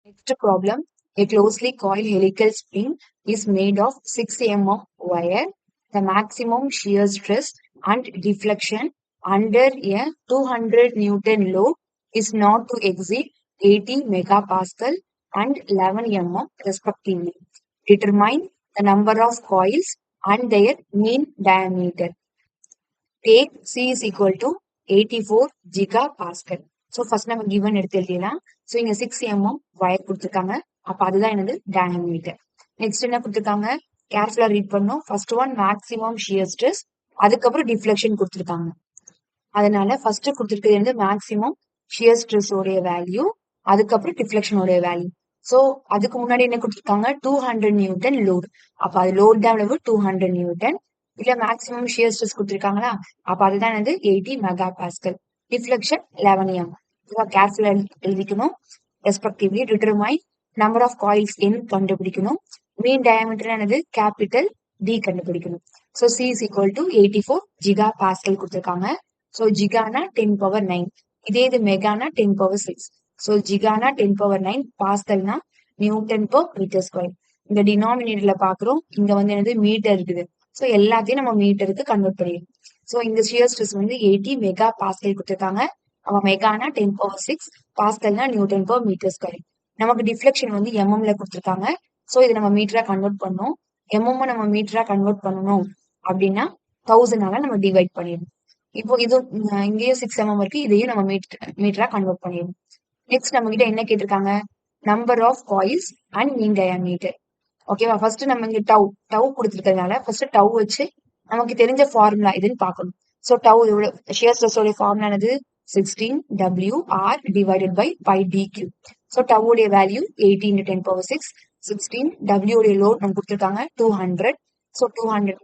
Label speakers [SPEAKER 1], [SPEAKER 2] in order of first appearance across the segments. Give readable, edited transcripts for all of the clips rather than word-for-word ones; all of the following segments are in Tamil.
[SPEAKER 1] Next problem, a closely coiled helical spring is made of 6 mm of wire. The maximum shear stress and deflection under a 200 Newton load is not to exceed 80 megapascal and 11 mm respectively. Determine the number of coils and their mean diameter. Take C is equal to 84 gigapascal. So first நம்ம கிவன் எடுத்து எழுதிடலாம். ஸோ இங்க 6 mm வயர் கொடுத்துருக்காங்க. அப்ப அதுதான் என்னது டயாமீட்டர். நெக்ஸ்ட் என்ன கொடுத்துருக்காங்க, கேர்ஃபுல்லா ரீட் பண்ணும். First one maximum shear stress, அதுக்கப்புறம் டிஃப்ளெக்ஷன் கொடுத்துருக்காங்க. அதனால ஃபர்ஸ்ட் கொடுத்துருக்கிறது வந்து மேக்ஸிமம் ஷியர் ஸ்ட்ரெஸ் உடைய வேல்யூ, அதுக்கப்புறம் டிஃப்ளெக்ஷன் உடைய வேல்யூ. ஸோ அதுக்கு முன்னாடி என்ன கொடுத்துருக்காங்க, 200 நியூட்டன் லோடு. அப்ப அது லோட் தான் எவ்வளவு 200 நியூட்டன். இல்ல மேக்ஸிமம் ஷியர் ஸ்ட்ரெஸ் கொடுத்துருக்காங்களா, அப்ப அதுதான் வந்து 80 மெகா பாஸ்கல். Deflection 11 mm. கேர்ஃபுல்லா எழுதிக்கணும். Respectively determine number of coils n கண்டுபிடிக்கணும். மீன் டயாமீட்டர் என்னது கேபிட்டல் டி கண்டுபிடிக்கணும். So C is equal to 84 giga pascal கொடுத்துருக்காங்க. ஸோ ஜிகானா 10 பவர் 9, இதே இது மெகானா 10 பவர் 6. ஸோ ஜிகானா 10 பவர் 9, பாஸ்கல்னா நியூட்டன் பர் மீட்டர் ஸ்கொயர். இந்த டினாமினேட்டர்ல பாக்குறோம், இங்க வந்து என்னது மீட்டர் இருக்குது. ஸோ எல்லாத்தையும் நம்ம மீட்டருக்கு கன்வெர்ட் பண்ணிடுவோம். ஸோ இந்த ஷியர் ஸ்ட்ரெஸ் வந்து 80 மெகா பாஸ்கல் கொடுத்துருக்காங்க. அவன் மெகானா 10 பவர் 6, பாஸ்கல்னா நியூட்டன் பர் மீட்டர் ஸ்கொயர். நமக்கு டிஃப்ளெக்ஷன் வந்து எம்எம்ல கொடுத்துருக்காங்க. ஸோ இதை நம்ம மீட்டரா கன்வெர்ட் பண்ணணும். எம்எம் நம்ம மீட்டரா கன்வெர்ட் பண்ணணும் அப்படின்னா 1000 நம்ம டிவைட் பண்ணிடணும். இப்போ இது இங்கேயும் 6 mm இருக்கு, இதையும் நம்ம மீட்டரா கன்வெர்ட் பண்ணிடணும். நெக்ஸ்ட் நம்ம கிட்ட என்ன கேட்டிருக்காங்க, number of coils and mean diameter. ஓகேவா, ஃபர்ஸ்ட் நம்ம இங்க டவ் கொடுத்துருக்கிறதுனால ஃபர்ஸ்ட் டவ் வச்சு நமக்கு தெரிஞ்ச ஃபார்முலா இதுன்னு பார்க்கணும். So tau shear stress formula என்னது 16 WR divided by pi dq. So tau உடைய வேல்யூ 80 into 10 power 6. 16 W உடைய லோட் நம்ம கொடுத்துருக்காங்க 200. ஸோ 200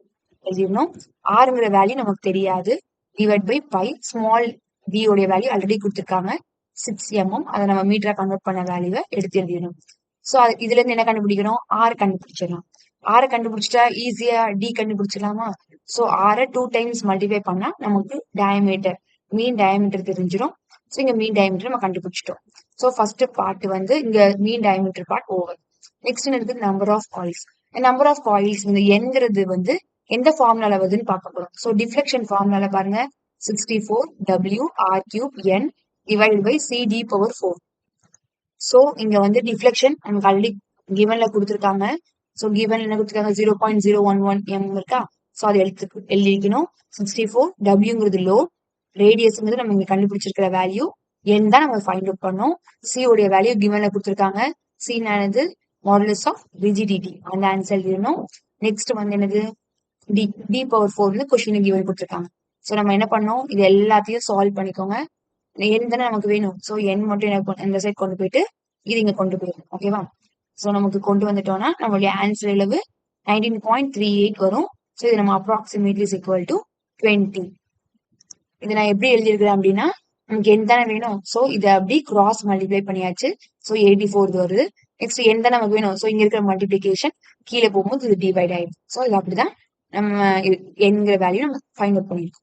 [SPEAKER 1] எழுதிடணும். ஆறுங்கிற வேல்யூ நமக்கு தெரியாது. Divide by pi, small b உடைய வேல்யூ ஆல்ரெடி கொடுத்துருக்காங்க 6 mm. அதை நம்ம மீட்டரா கன்வெர்ட் பண்ண வேல்யூவை எடுத்து எழுதிடணும். ஸோ இதுல இருந்து என்ன கண்டுபிடிக்கணும், ஆறு கண்டுபிடிச்சிடலாம். ஆறு கண்டுபிடிச்சிட்டா ஈஸியா டி கண்டுபிடிச்சிடலாமா. ஸோ ஆரை 2 times மல்டிப்ளை பண்ணா நமக்கு டயாமீட்டர், மீன் டயாமீட்டர் தெரிஞ்சிடும். ஸோ இங்க மீன் டயாமீட்டர் நம்ம கண்டுபிடிச்சிட்டோம். ஸோ ஃபர்ஸ்ட் பார்ட் வந்து இங்க mean diameter part over. Next இருக்கு number of coils. Number of coils வந்து என்கிறது வந்து எந்த ஃபார்முலால வருதுன்னு பார்க்க போறோம். ஸோ டிஃப்ளெக்ஷன் ஃபார்முலால பாருங்க 64 WR³ n divided by CD power 4. So இங்க வந்து டிஃப்ளெக்ஷன் நமக்கு ஆல்ரெடி கிவன்ல கொடுத்துருக்காங்க. ஸோ கிவன்ல என்ன கொடுத்துருக்காங்க 0.011 m இருக்கா. ஸோ அதை எழுதிக்கணும். 64 Wங்கிறது லோ, ரேடியஸ்ங்கிறது நம்ம இங்க கண்டுபிடிச்சிருக்கிற வேல்யூ, என் தான் நம்ம ஃபைண்ட் அவுட் பண்ணோம். சி உடைய வேல்யூ கிவன்ல கொடுத்துருக்காங்க. சி என்னது மாடுலஸ் ஆஃப் ரிஜிடிட்டி, அந்த ஆன்சர் எழுதணும். நெக்ஸ்ட் வந்து என்னது டி பவர் 4 வந்து கொஸ்டின் கிவன் கொடுத்துருக்காங்க. ஸோ நம்ம என்ன பண்ணோம், இது எல்லாத்தையும் சால்வ் பண்ணிக்கோங்க. என் தானே நமக்கு வேணும். ஸோ என் மட்டும் என்ன இந்த சைட் கொண்டு போயிட்டு இது இங்க கொண்டு போயிடும். ஓகேவா. ஸோ நமக்கு கொண்டு வந்துட்டோம்னா நம்மளுடைய ஆன்சர் அளவு 19.38 வரும். ஸோ இது நம்ம அப்ராக்சிமேட்லி இஸ் ஈக்குவல் டு 20. இதை நான் எப்படி எழுதியிருக்கிறேன் அப்படின்னா, நமக்கு என் தானே வேணும். ஸோ இதை அப்படி கிராஸ் மல்டிப்ளை பண்ணியாச்சு. ஸோ 84 வருது. நெக்ஸ்ட் என் தான் நமக்கு வேணும். ஸோ இங்க இருக்கிற மல்டிபிளிகேஷன் கீழே போகும்போது இது டிவைட் ஆயிடும். ஸோ இது அப்படிதான் நம்ம என்கிற வேல்யூ நம்ம ஃபைண்ட் அவுட் பண்ணிருக்கோம்.